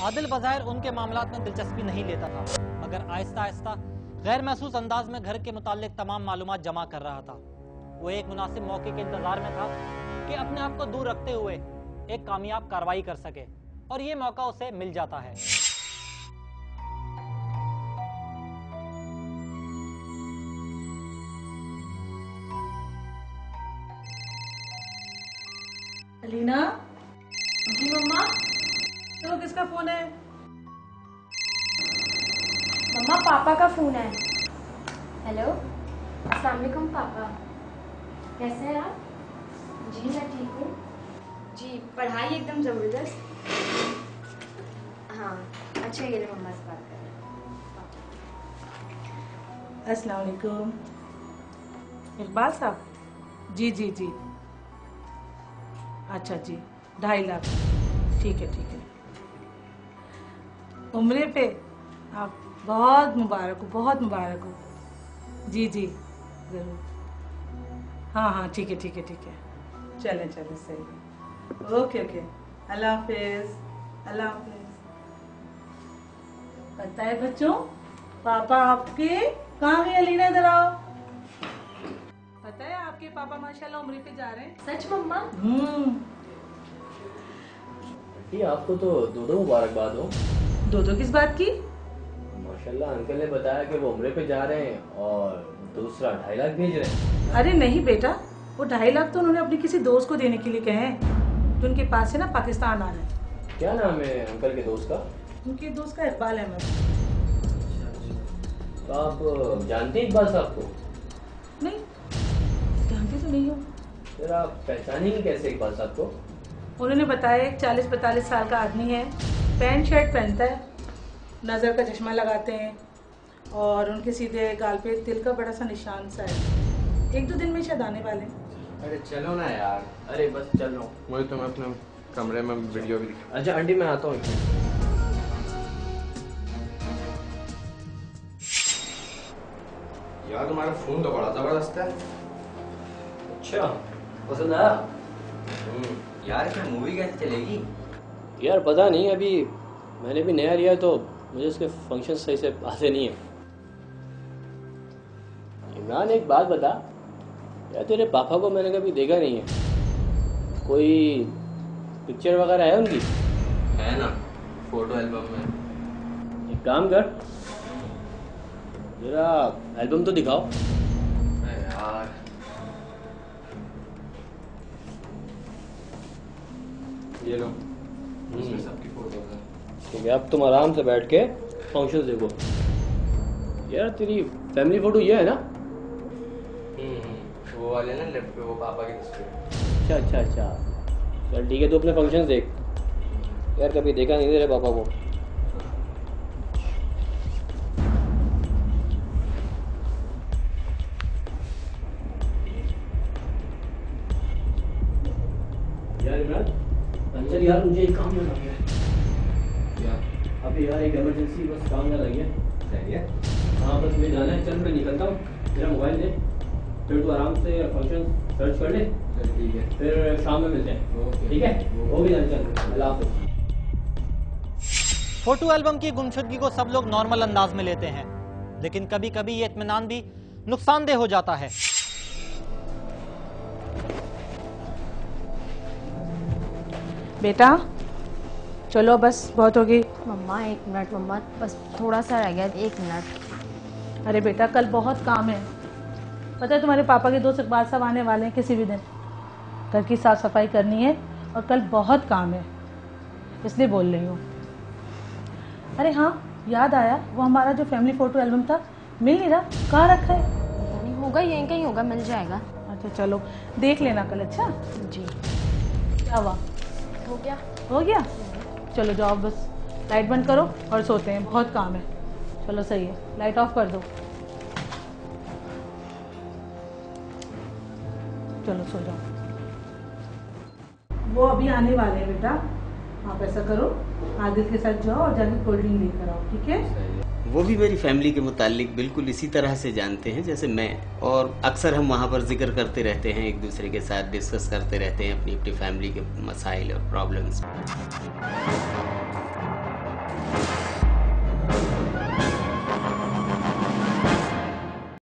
आदिल बज़ाहिर उनके मामलात में दिलचस्पी नहीं लेता था, मगर आहिस्ता आहिस्ता गैर महसूस अंदाज में घर के मुताल्लिक तमाम मालूमात जमा कर रहा था। वो एक मुनासिब मौके के इंतजार में था कि अपने आप को दूर रखते हुए एक कामयाब कार्रवाई कर सके, और ये मौका उसे मिल जाता है। अलीना। जी मम्मा। तो किसका फोन है? मम्मा पापा का फोन है। हेलो, अस्सलाम वालेकुम पापा, कैसे हैं आप? जी मैं ठीक हूँ। जी पढ़ाई एकदम ज़बरदस्त। हाँ अच्छा, ये ले मम्मा से बात कर रहे हैं। अस्सलाम वालेकुम। इकबाल साहब? जी जी जी, अच्छा जी, 2.5 लाख। ठीक है ठीक है। उम्रे पे आप बहुत मुबारक हो, बहुत मुबारक हो। जी जी ज़रूर। हाँ हाँ ठीक है ठीक है ठीक है। चलें चलें, सही है। ओके ओके, अल्लाह हाफिज़। अल्लाह हाफिज़। पता है बच्चों, पापा आपके कहाँ गए? अलीना इधर आओ। पता है आपके पापा माशाल्लाह उम्रे पे जा रहे हैं। सच मम्मा? आपको तो दो मुबारकबाद हो। दो किस बात की? माशाल्लाह अंकल ने बताया कि वो उम्रे पे जा रहे हैं और दूसरा 2.5 लाख भेज रहे हैं। अरे नहीं बेटा, वो 2.5 लाख तो उन्होंने अपने किसी दोस्त को देने के लिए कहे हैं, जो उनके पास से ना पाकिस्तान आ रहे हैं। क्या नाम है अंकल के दोस्त का? उनके दोस्त का इकबाल अहमद। तो आप जानते हैं इकबाल साहब को? नहीं जानते तो नहीं हो। फिर आप पहचानेंगे कैसे इकबाल साहब को? उन्होंने बताया एक 40-45 साल का आदमी है, पैंट शर्ट पहनता है, नज़र का चश्मा लगाते हैं और उनके सीधे गाल पे तिल का बड़ा सा निशान सा है। 1-2 दिन में शायद आने वाले हैं। अरे चलो ना यार। अरे बस चलो, मुझे तो मैं अपने कमरे में वीडियो भी दिखा। अच्छा आंटी मैं आता हूँ। यार तुम्हारा फोन तो बड़ा जबरदस्त है। अच्छा पसंद आया? यार क्या मूवी कैसे चलेगी? यार पता नहीं, अभी मैंने भी नया लिया तो मुझे उसके फंक्शन सही से आते नहीं है। इमरान एक बात बता यार, तेरे पापा को मैंने कभी देखा नहीं है। कोई पिक्चर वगैरह है उनकी? है ना, फोटो एल्बम में। एक काम कर, जरा एल्बम तो दिखाओ। अरे यार ये लो, इसमें सबकी फोटोज हैं। ठीक है, अब तुम आराम से बैठ के फंक्शन देखो। यार तेरी फैमिली फोटो ये है ना? वो वाले ना लेफ्ट पे, वो पापा की तस्वीर। अच्छा अच्छा अच्छा, चल ठीक है, तू अपने फंक्शन देख। यार कभी देखा नहीं तेरे पापा को। यार इमरान, अंचल यार मुझे एक काम याद आ गया। क्या? अभी यार एक इमरजेंसी बस काम याद आ गया। सही है। हाँ बस मुझे जाना है, चल मैं निकलता हूँ। तेरा मोबाइल दे, फिर तू आराम से फंक्शन सर्च कर ले। चल ठीक है, फिर शाम में मिलते हैं। ओके। ठीक है, हो गया, चल अल्लाह हाफ़िज़। फोटो एल्बम की गुमशुदगी को सब लोग नॉर्मल अंदाज में लेते हैं, लेकिन कभी कभी ये इत्मीनान भी नुकसानदेह हो जाता है। बेटा चलो बस बहुत हो गई। मम्मा 1 मिनट मम्मा, बस थोड़ा सा रह गया, 1 मिनट। अरे बेटा कल बहुत काम है, पता है तुम्हारे पापा के दोस्त इकबाल साहब आने वाले हैं किसी भी दिन। घर की साफ सफाई करनी है और कल बहुत काम है, इसलिए बोल रही हूँ। अरे हाँ याद आया, वो हमारा जो फैमिली फ़ोटो एल्बम था मिल नहीं रहा, कहाँ रखा है? पता नहीं, होगा यहीं कहीं होगा, मिल जाएगा। अच्छा चलो देख लेना कल। अच्छा जी क्या हुआ? हो गया। हो गया, चलो जाओ बस लाइट बंद करो और सोते हैं, बहुत काम है। चलो सही है, लाइट ऑफ कर दो। चलो सो जाओ। वो अभी आने वाले हैं बेटा, आप ऐसा करो आदिल के साथ जाओ और जाके कोल्ड ड्रिंक लेकर आओ, ठीक है? सही है। वो भी मेरी फैमिली के मुतालिक बिल्कुल इसी तरह से जानते हैं जैसे मैं, और अक्सर हम वहाँ पर जिक्र करते रहते हैं, एक दूसरे के साथ डिस्कस करते रहते हैं अपनी अपनी फैमिली के मसाइल और प्रॉब्लम्स।